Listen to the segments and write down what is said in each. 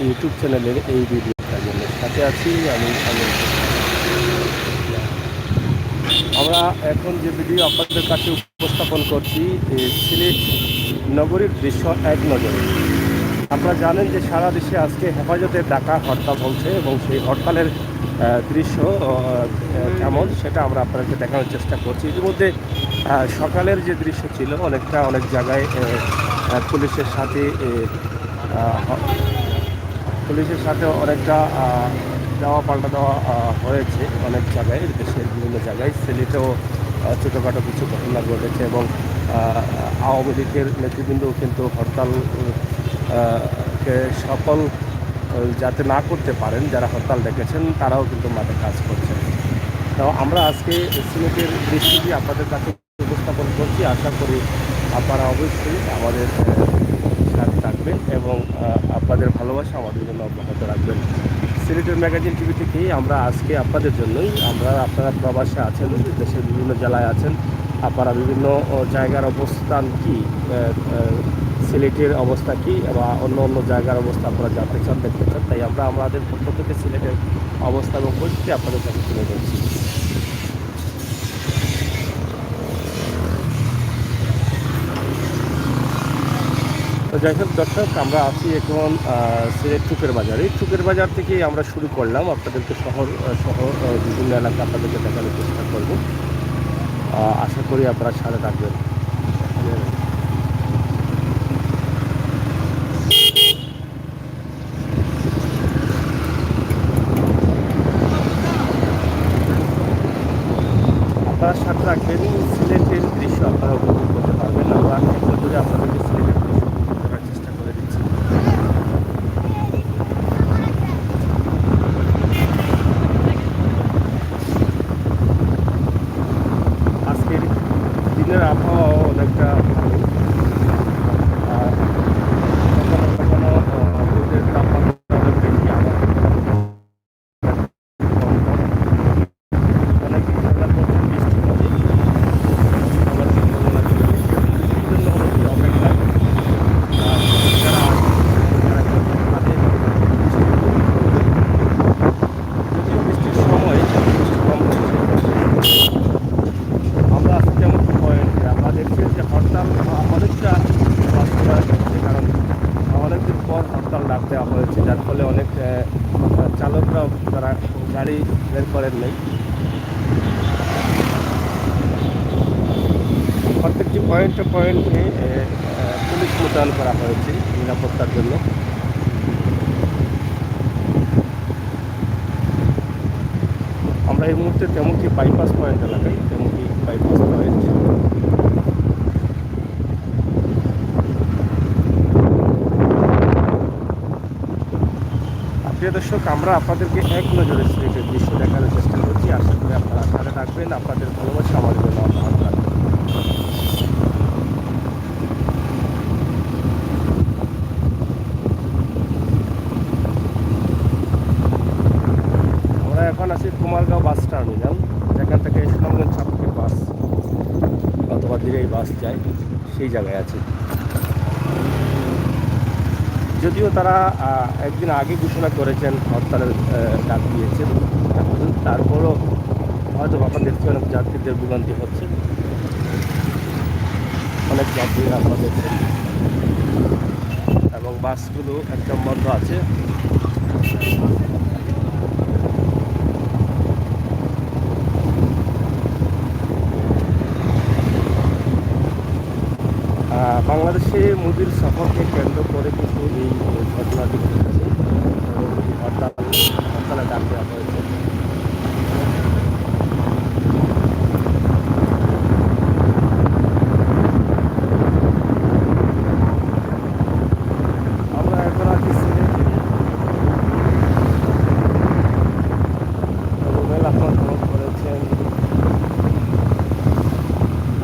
YouTube চ্যানেলের এই ভিডিওটার জন্য সাথে আছি আমি। আমরা এখন যে ভিডিও আপনাদের কাছে উপস্থাপন করছি সিলেট নগরীর দৃশ্য এক নজরে। আপনারা জানেন যে সারা দেশে আজকে হেফাজতের ডাকা হরতাল চলছে এবং সেই হরতালের দৃশ্য কেমন সেটা আমরা আপনাদেরকে দেখানোর চেষ্টা করছি। ইতিমধ্যে সকালের যে দৃশ্য ছিল অনেক জায়গায় পুলিশের সাথে অনেকটা দেওয়া পাল্টা দেওয়া হয়েছে অনেক জায়গায়, দেশের বিভিন্ন জায়গায়। সিলেটেও ছোটোখাটো কিছু ঘটনা ঘটেছে এবং আওয়ামী লীগের নেতৃবৃন্দও কিন্তু হরতাল কে সফল যাতে না করতে পারেন যারা হরতাল ডেকেছেন তারাও কিন্তু মাঠে কাজ করছেন। তো আমরা আজকে সিলেটের দৃশ্যটি আপনাদের কাছে উপস্থাপন করছি। আশা করি আপনারা অবশ্যই আমাদের সাথে থাকবেন এবং আপনাদের ভালোবাসা আমাদের জন্য অব্যাহত রাখবেন। সিলেটের ম্যাগাজিন টিভি থেকেই আমরা আজকে আপনাদের জন্যই আপনারা প্রবাসে আছেন, দেশের বিভিন্ন জেলায় আছেন, আপনারা বিভিন্ন জায়গার অবস্থান কী, সিলেটের অবস্থা কী বা অন্য জায়গার অবস্থা আপনারা জানতে চান, দেখতে চান, তাই আমরা আমাদের পক্ষ থেকে সিলেটের অবস্থা এবং পরিস্থিতি আপনাদের কাছে তুলে ধরছি। তো যাই হোক দর্শক, আমরা আছি এখন সিলেট টুকের বাজারে। টুকের বাজার থেকে আমরা শুরু করলাম, আপনাদেরকে শহর বিভিন্ন এলাকা আপনাদেরকে দেখানোর চেষ্টা করব। আশা করি আপনারা সাথে থাকবেন। আপনারা সাথে রাখবেন, সিলেটের দৃশ্য আপনারা উপভোগ করতে পারবেন। আমরা একটু দূরে আপনাদেরকে সিলেটের দৃশ্য উপভোগ করার চেষ্টা করে দিচ্ছি। আজকের দিনের আবহাওয়া অনেকটা ভালো। কখনো রোদের তাপমাত্রা অনেক বেশি, আবার অনেক ঠান্ডা পড়ছে, বৃষ্টি হবে, আবার অপেক্ষায় যারা যদিও বৃষ্টির সময় বৃষ্টি কম হচ্ছে। আমরা আজকে যেমন পয়েন্টে আমরা দেখছি যে হরতাল অনেকটা বাস্তবায়ন হচ্ছে, কারণ অনেকদিন পর হরতাল ডাক দেওয়া হয়েছে, যার ফলে অনেক চালকরাও তারা গাড়ি বের করেন নেই। প্রত্যেকটি পয়েন্টে পুলিশ মোতায়েন করা হয়েছে নিরাপত্তার জন্য। আমরা এই মুহূর্তে তেমনকি বাইপাস পয়েন্ট এলাকায়, তেমনকি বাইপাস পয়েন্ট। প্রিয় দর্শক, আমরা আপনাদেরকে এক নজরে সিলেটের দৃশ্য দেখানোর চেষ্টা করছি। আশা করি আপনারা সাথে থাকবেন, আপনাদের ভালোবাসা আমাদের জন্য অব্যাহত রাখবেন। আমরা এখন আছি কুমারগাঁও বাস টার্মিনাল, যেখান থেকে সুনামগঞ্জ ছাত্রীর বাস অথবা ধীরেই বাস যায়, সেই জায়গায় আছে। যদিও তারা একদিন আগে ঘোষণা করেছেন, হরতালের ডাক দিয়েছেন, তারপরও হয়তো আপনারা দেখছি অনেক যাত্রীদের ভোগান্তি হচ্ছে, অনেক যাত্রীরা আপনারা দেখছেন, এবং বাসগুলো একদম বন্ধ আছে। বাংলাদেশে মোদির সফরকে কেন্দ্র করে কিন্তু এই ঘটনাটি ঘটেছে এবং হরতালে ডাক দেওয়া হয়েছে। আমরা এখন আছি সিলেটে। রুমেল আহমদ ভ্রমণ করেছেন,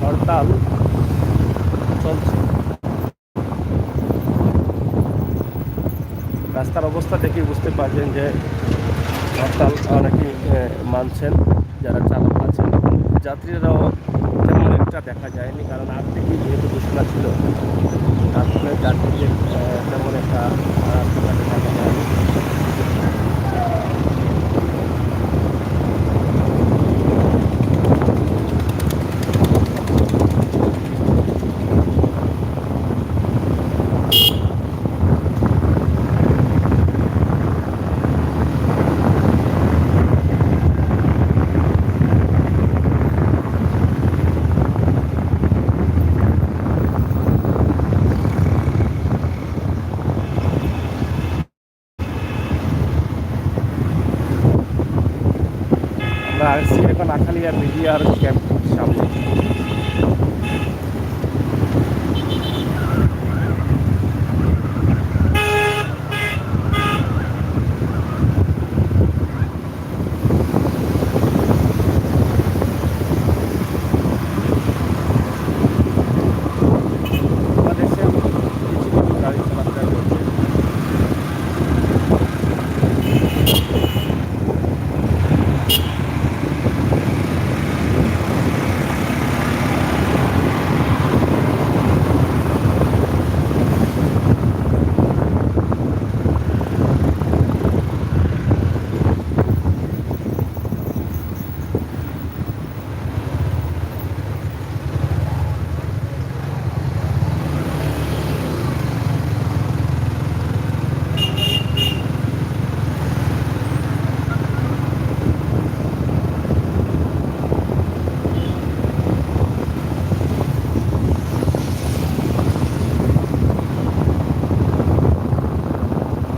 হরতাল চলছে। রাস্তার অবস্থা দেখে বুঝতে পারছেন যে হরতাল অনেকেই মানছেন, যারা চালক আছেন। যাত্রীরাও তেমন একটা দেখা যায়নি, কারণ আগ থেকেই যেহেতু ঘোষণা ছিল, তার ফলে যাত্রীদের তেমন একটা রাস্তাঘাটে দেখা যায়নি। আমরা আসছি এখন আখালিয়া মিডিয়ার ক্যাম্প সামনে। বাংলাদেশের কিছু কিছু গাড়ি চলাফেরা করছে।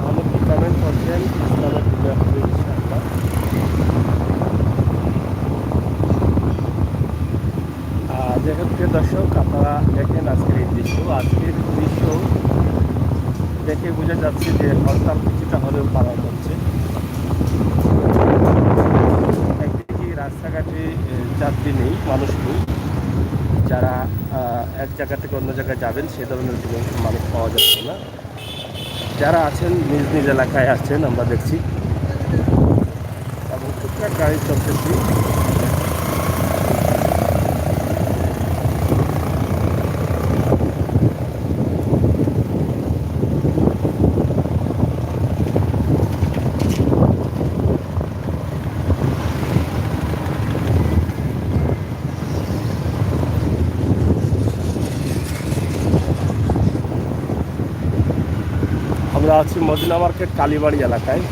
অনেকে কমেন্ট করছেন ইসলামের বিজয় হবে ইনশাআল্লাহ। যাই হোক প্রিয় দর্শক, আপনারা দেখেন আজকের এই দৃশ্য। আজকের দৃশ্য দেখে বোঝা যাচ্ছে যে হরতাল কিছুটা হলেও পালন হচ্ছে। একদিকে রাস্তাঘাটে যাত্রী নেই, মানুষ নেই, যারা এক জায়গা থেকে অন্য জায়গায় যাবেন সে ধরনের কোনো মানুষ পাওয়া যাচ্ছে না। যারা আছেন নিজ নিজ এলাকায় আছেন আমরা দেখছি, এবং টুকটাক গাড়ি চলতেছি। আমরা আছি মদিনা মার্কেট কালীবাড়ি এলাকায়।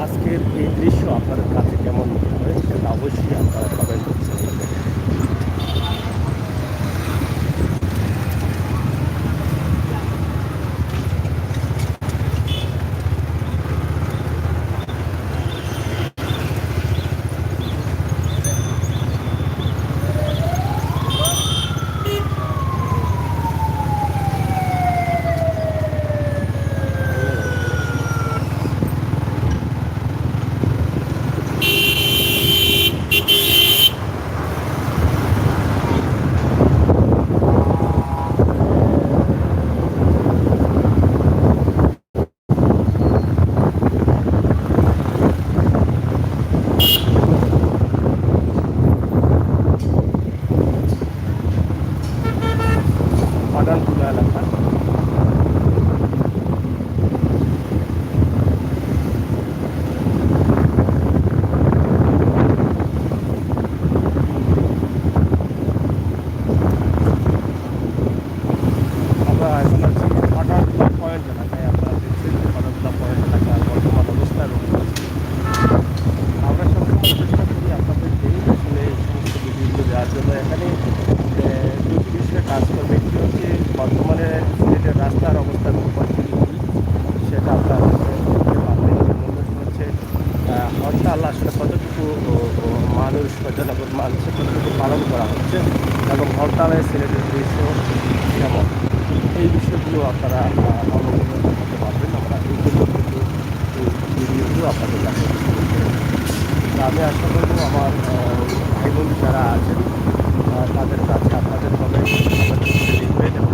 আজকের এই দৃশ্য আপনাদের কাছে কেমন মনে হয় সেটা অবশ্যই আপনারা কমেন্ট করছেন। পাঠানপুর এলাকা। আমরা এখন আছি পাঠানপুর পয়েন্ট এলাকায়। আপনারা দেখছেন যে পাঠানপুর পয়েন্ট এলাকার বর্তমান অবস্থা রয়েছে। আমরা সবসময় চেষ্টা করি আপনাদেরকে আসলে এই সমস্ত ভিডিওগুলো দেওয়ার জন্য। এখানে দুটি বিষয়ে কাজ করবে। একটি হচ্ছে বর্তমানে সিলেটের রাস্তার অবস্থার পরিস্থিতি কী সেটা আপনারা দেখতে পারবেন। অন্যটি হচ্ছে হরতাল আসলে কতটুকু মানুষ জনগণ মানুষের কতটুকু পালন করা হচ্ছে এবং হরতালে সিলেটের দৃশ্য কেমন, এই বিষয়গুলো আপনারা অবগত করতে পারবেন। আমরা এই জন্য কিন্তু এই ভিডিওগুলো আপনাদের কাছে আমি আশা করবো আমার ভাই বোন যারা আছেন তাদের কাছে আপনাদের কমেন্ট লিখবেন এবং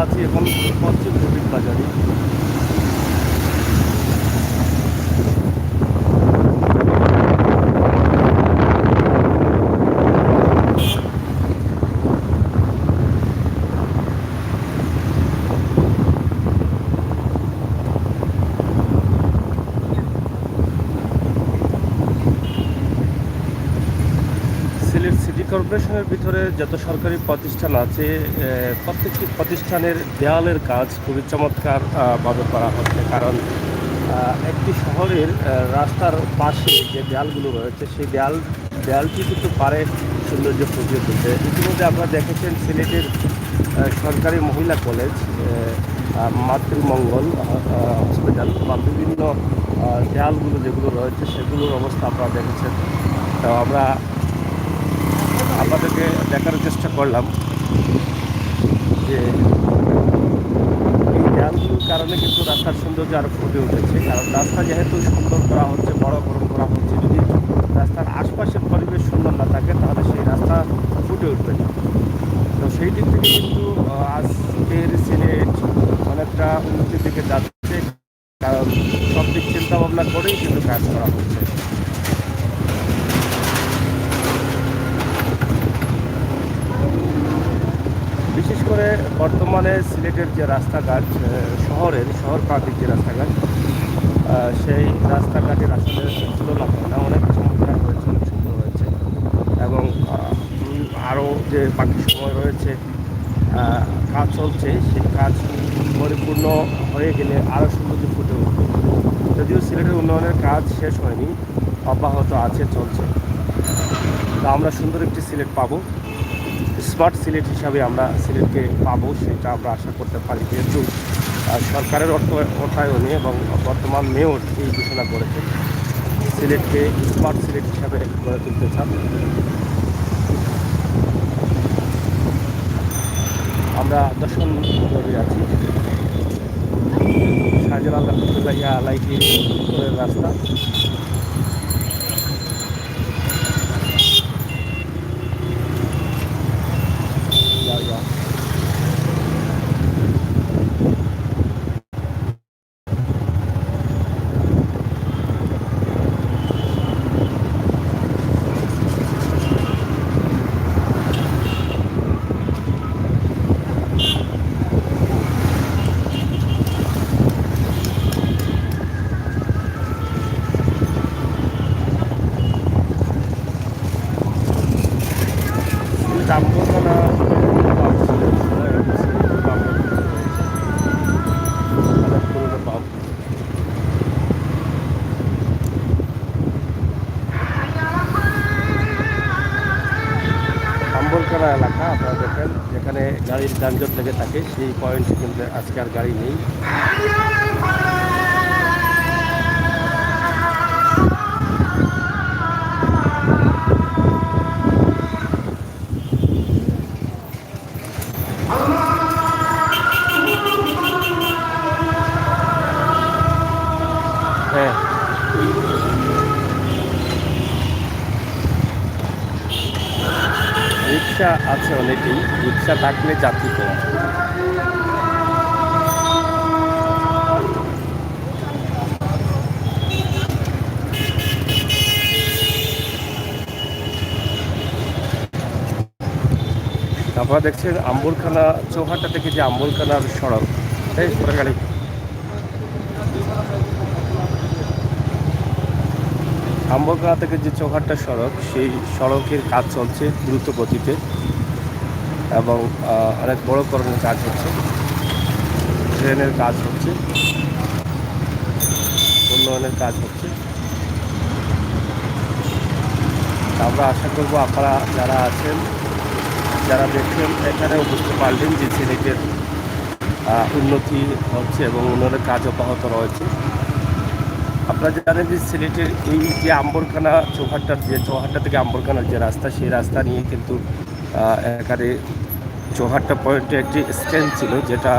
আছি এখন পশ্চিম রবির বাজারে। কর্পোরেশনের ভিতরে যত সরকারি প্রতিষ্ঠান আছে প্রত্যেকটি প্রতিষ্ঠানের দেয়ালের কাজ খুবই চমৎকার ভাবে করা হচ্ছে। কারণ একটি শহরের রাস্তার পাশে যে দেয়ালগুলো রয়েছে সেই দেয়ালটি কিন্তু পারে সৌন্দর্য ফুটিয়ে তুলতে। ইতিমধ্যে আপনারা দেখেছেন সিলেটের সরকারি মহিলা কলেজ, মাতৃমঙ্গল হসপিটাল বা বিভিন্ন দেয়ালগুলো যেগুলো রয়েছে সেগুলোর অবস্থা আপনারা দেখেছেন। তো আমরা আপনাদেরকে দেখার চেষ্টা করলাম যে এই দেয়ালগুলোর কারণে কিন্তু রাস্তার সৌন্দর্য আরও ফুটে উঠেছে। কারণ রাস্তা যেহেতু সুন্দর করা হচ্ছে, বড়করণ করা হচ্ছে, যদি রাস্তার আশপাশের পরিবেশ সুন্দর না থাকে তাহলে সেই রাস্তা ফুটে উঠবে না। তো সেই দিক থেকে কিন্তু আজকের সিলেট অনেকটা উন্নতির দিকে যাচ্ছে, কারণ সব দিক চিন্তা ভাবনা করেই কিন্তু কাজ করা হচ্ছে। বিশেষ করে বর্তমানে সিলেটের যে রাস্তাঘাট, শহর প্রান্তিক যে রাস্তাঘাট, সেই রাস্তাঘাটের আসলে তুলনা হয় না, অনেক চমৎকার হয়েছে, অনেক সুন্দর হয়েছে। এবং আরও যে বাকি সময় রয়েছে কাজ চলছে, সেই কাজ পরিপূর্ণ হয়ে গেলে আরও সৌন্দর্য ফুটে উঠবে। যদিও সিলেটের উন্নয়নের কাজ শেষ হয়নি, অব্যাহত আছে, চলছে। তা আমরা সুন্দর একটি সিলেট পাবো, স্মার্ট সিলেট হিসাবে আমরা সিলেটকে পাবো, সেটা আমরা আশা করতে পারি। যেহেতু সরকারের অর্থায়নে এবং বর্তমান মেয়র এই ঘোষণা করেছে সিলেটকে স্মার্ট সিলেট হিসাবে গড়ে তুলতে চান। আমরা দর্শন আছি শাহজালাল লাইটি রাস্তা। জাম্বুখানা আম্বরখানা এলাকা আপনারা দেখেন, যেখানে গাড়ির যানজট লেগে থাকে, সেই পয়েন্টে কিন্তু আজকে আর গাড়ি নেই। হ্যাঁ, রিক্সা আছে অনেকেই, রিক্সা থাকলে যাত্রী কম। আপনারা দেখছেন আম্বরখানা চৌহাট্টা থেকে যে আম্বরখানার সড়ক, এই গাড়ি আম্বরখানা থেকে যে চৌহাট্টা সড়ক, সেই সড়কের কাজ চলছে দ্রুত গতিতে এবং অনেক বড় করণের কাজ হচ্ছে, ট্রেনের কাজ হচ্ছে, উন্নয়নের কাজ হচ্ছে। আমরা আশা করব আপনারা যারা আছেন, যারা দেখছেন, এখানেও বুঝতে পারলেন যে সিলেটের উন্নতি হচ্ছে এবং উন্নয়নের কাজ অব্যাহত রয়েছে। আপনারা জানেন যে সিলেটের এই যে আম্বরখানা চৌহাট্টা থেকে আম্বরখানার যে রাস্তা, সেই রাস্তা নিয়ে কিন্তু এখানে চৌহাট্টা পয়েন্টে একটি স্ট্যান্ড ছিল, যেটা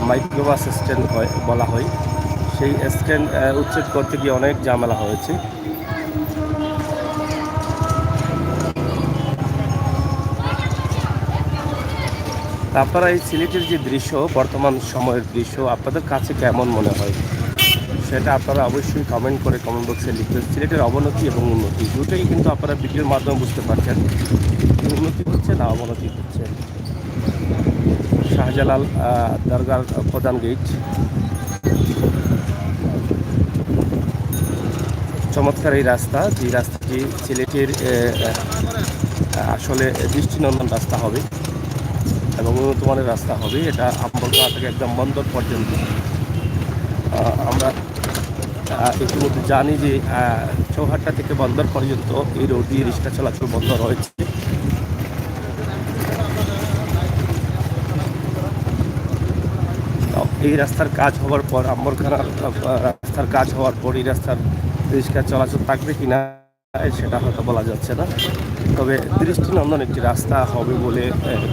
মাইক্রোবাস স্ট্যান্ড বলা হয়। সেই স্ট্যান্ড উচ্ছেদ করতে গিয়ে অনেক ঝামেলা হয়েছে। আপনারা এই সিলেটের যে দৃশ্য, বর্তমান সময়ের দৃশ্য আপনাদের কাছে কেমন মনে হয়, সেটা আপনারা অবশ্যই কমেন্ট বক্সে লিখবেন। সিলেটের অবনতি এবং উন্নতি দুটোই কিন্তু আপনারা ভিডিওর মাধ্যমে বুঝতে পারছেন, উন্নতি হচ্ছে না অবনতি হচ্ছে। শাহজালাল দরগার প্রধান গেট, চমৎকার এই রাস্তা, যে রাস্তাটি সিলেটের আসলে দৃষ্টিনন্দন রাস্তা হবে এবং উন্নত মানের রাস্তা হবে। এটা আমবরখানা থেকে একদম বন্দর পর্যন্ত। আমরা ইতিমধ্যে জানি যে চৌহাট্টা থেকে বন্দর পর্যন্ত এই রোড দিয়ে রিক্সা চলাচল বন্ধ রয়েছে। এই রাস্তার কাজ হওয়ার পর আমবরখানার রাস্তার কাজ হওয়ার পর এই রাস্তার রিক্সা চলাচল থাকবে কিনা সেটা হয়তো বলা যাচ্ছে না, তবে দৃষ্টিনন্দন একটি রাস্তা হবে বলে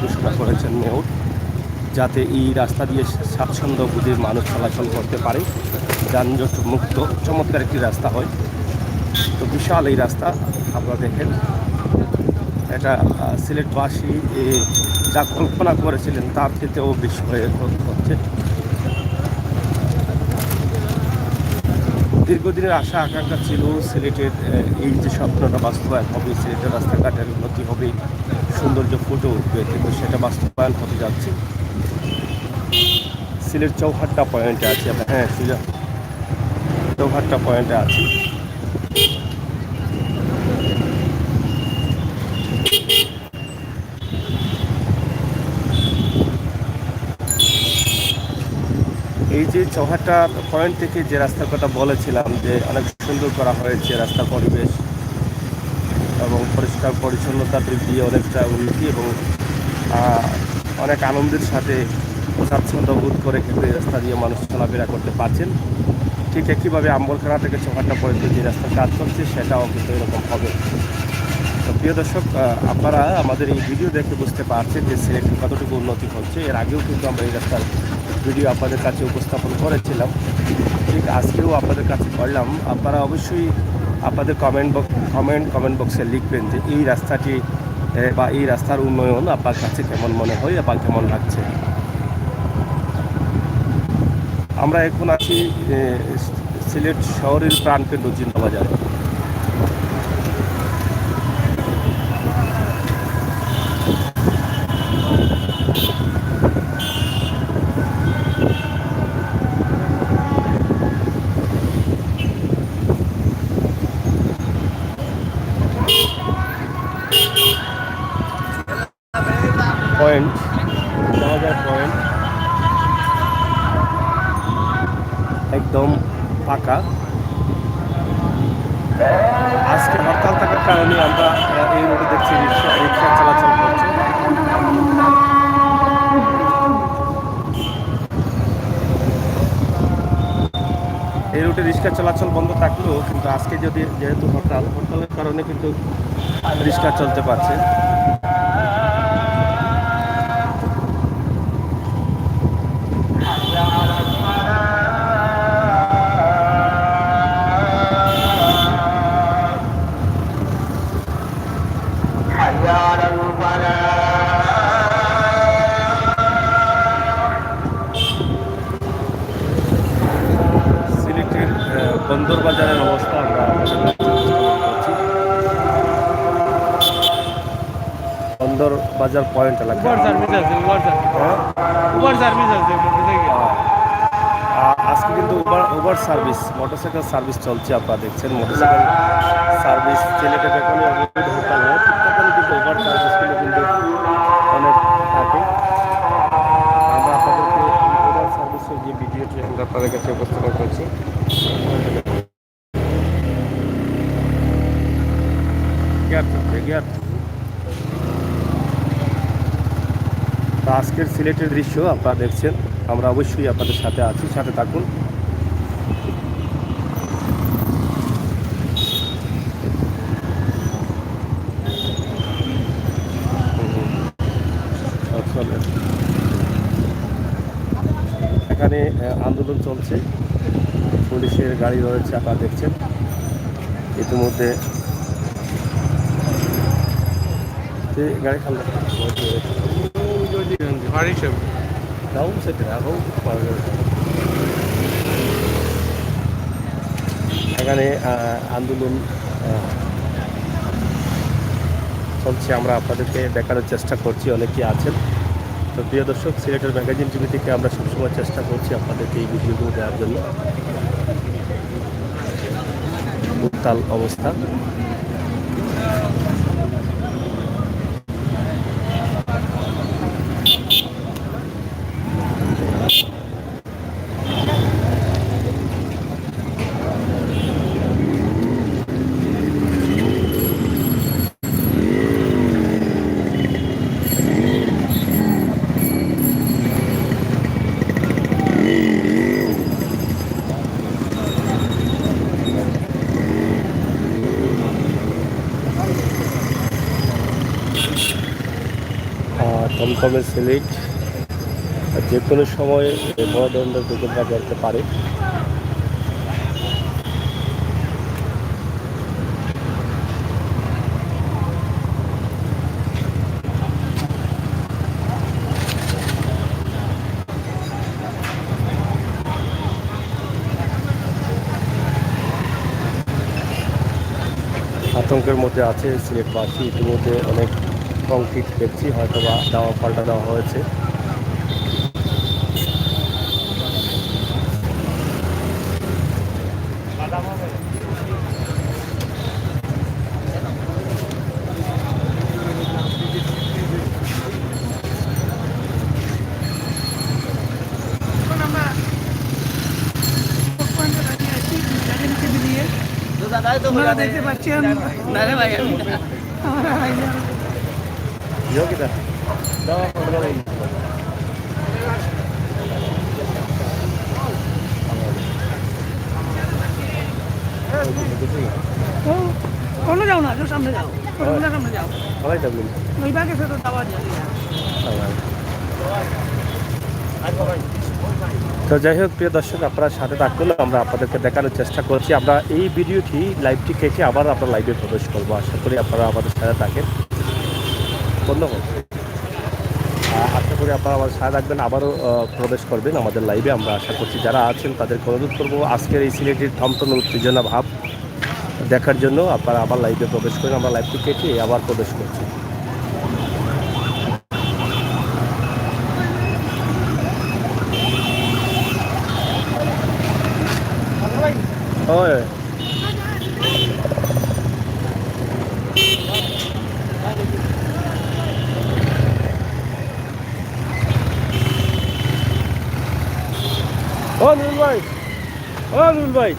ঘোষণা করেছেন মেয়র, যাতে এই রাস্তা দিয়ে স্বাচ্ছন্দ্য বুঝে মানুষ চলাচল করতে পারে, যানজট মুক্ত চমৎকার একটি রাস্তা হয়। তো বিশাল এই রাস্তা আপনারা দেখেন, এটা সিলেটবাসী যা কল্পনা করেছিলেন তার থেকেও বেশি হয়ে হচ্ছে। দীর্ঘদিনের আশা আকাঙ্ক্ষা ছিল সিলেটের এই যে স্বপ্নটা বাস্তবায়ন হবে, সিলেটের রাস্তাঘাটের উন্নতি হবে, সৌন্দর্য ফুটে উঠবে, কিন্তু সেটা বাস্তবায়ন হতে যাচ্ছে। সিলেট চৌহাট্টা পয়েন্টে আছি আমরা, হ্যাঁ চৌহাট্টা পয়েন্টে আছি। এই যে চৌহাট্টা পয়েন্ট থেকে যে রাস্তার কথা বলেছিলাম যে অনেক সুন্দর করা হয়েছে, রাস্তার পরিবেশ এবং পরিষ্কার পরিচ্ছন্নতা বৃদ্ধি, অনেকটা উন্নতি এবং অনেক আনন্দের সাথে স্বাচ্ছন্দ্য বোধ করে কিন্তু এই রাস্তা দিয়ে মানুষ চলাফেরা করতে পারছেন। ঠিক একইভাবে আমবরখানা থেকে চৌহাট্টা পর্যন্ত যে রাস্তার কাজ চলছে সেটাও কিন্তু এরকম হবে। তো প্রিয় দর্শক, আপনারা আমাদের এই ভিডিও দেখে বুঝতে পারছেন যে সিলেটের কতটুকু উন্নতি হচ্ছে। এর আগেও কিন্তু আমরা এই রাস্তার ভিডিও আপনাদের কাছে উপস্থাপন করেছিলাম, ঠিক আজকেও আপনাদের কাছে করলাম। আপনারা অবশ্যই আপনাদের কমেন্ট বক্সে লিখবেন যে এই রাস্তাটি বা এই রাস্তার উন্নয়ন আপনার কাছে কেমন মনে হয় বা কেমন লাগছে। আমরা এখন আছি সিলেট শহরের প্রাণকেন্দ্র জিন্দাবাজারে। পয়েন্ট পয়েন্ট একদম ফাঁকা। আজকে হরতাল থাকার কারণে আমরা এই রোডে দেখছি রিক্সা চলাচল করছে। এই রুটে রিক্সা চলাচল বন্ধ থাকলেও কিন্তু আজকে যেহেতু হরতালের কারণে কিন্তু রিক্সা চলতে পারছে। সিলেটের বন্দর বাজারের অবস্থা আমরা বন্দর বাজার পয়েন্ট এলাকা। আজকে কিন্তু উবার সার্ভিস, মোটরসাইকেল সার্ভিস চলছে। আপনারা দেখছেন মোটরসাইকেল সার্ভিস সিলেটে যখনই হরতাল হয় তখনই কিন্তু উবার সার্ভিসগুলো কিন্তু অনেক থাকে। আমরা আপনাদেরকে উবার সার্ভিসের যে ভিডিওটি আমরা আপনাদের কাছে উপস্থাপন করছি। তো আজকের সিলেটের দৃশ্য আপনারা দেখছেন, আমরা অবশ্যই আপনাদের সাথে আছি, সাথে থাকুন। এখানে আন্দোলন চলছে, পুলিশের গাড়ি রয়েছে, আপনারা দেখছেন। ইতিমধ্যে গাড়ি খাল এখানে আন্দোলন চলছে, আমরা আপনাদেরকে দেখানোর চেষ্টা করছি, অনেকে আছেন। তো প্রিয় দর্শক, সিলেটের ম্যাগাজিন টিভি থেকে আমরা সবসময় চেষ্টা করছি আপনাদেরকে এই ভিডিওগুলো দেওয়ার জন্য। উত্তাল অবস্থা। থমথমে সিলেট যে কোনো সময় বড় ধরনের দুর্ঘটনা ঘটতে পারে। আতঙ্কের মধ্যে আছে সিলেটবাসী। ইতিমধ্যে অনেক কংক্রিট দেখছি, হয়তো বা দেওয়া পাল্টা দেওয়া হয়েছে। দেখতে পাচ্ছেন কোনো যাও না, সামনে যাও, সামনে যাও, ওই বাগে তো যাওয়া যায়। তো যাই হোক, প্রিয় দর্শক, আপনারা সাথে থাকুন, আমরা আপনাদেরকে দেখানোর চেষ্টা করছি। আমরা এই ভিডিওটি লাইভটি কেটে আবার আমরা লাইভে প্রবেশ করবো। আশা করি আপনারা আমাদের সাথে থাকেন। ধন্যবাদ। আশা করি আপনারা আমাদের সাথে থাকবেন, আবারও প্রবেশ করবেন আমাদের লাইভে। আমরা আশা করছি যারা আছেন তাদেরকে অনুরোধ করবো আজকের এই সিলেটের থমথমে উত্তেজনা ভাব দেখার জন্য আপনারা আবার লাইভে প্রবেশ করেন। আমরা লাইভটি কেটে আবার প্রবেশ করছি। হয় ও নুরুল ভাই, ও নুরুল ভাই,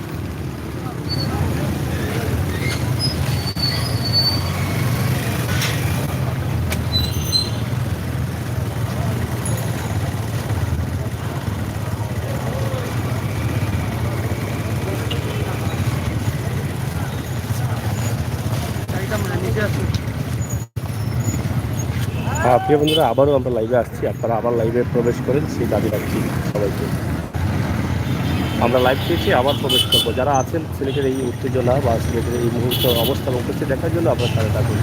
প্রিয় বন্ধুরা, আবারও আমরা লাইভে আসছি। আপনারা আবার লাইভে প্রবেশ করেন সেই দাবি রাখছি সবাইকে। আমরা লাইভ পেয়েছি, আবার প্রবেশ করবো। যারা আছেন সিলেটের এই উত্তেজনা বা সিলেটের এই মুহূর্ত অবস্থান উপস্থিত দেখার জন্য আপনার সাথে থাকুন।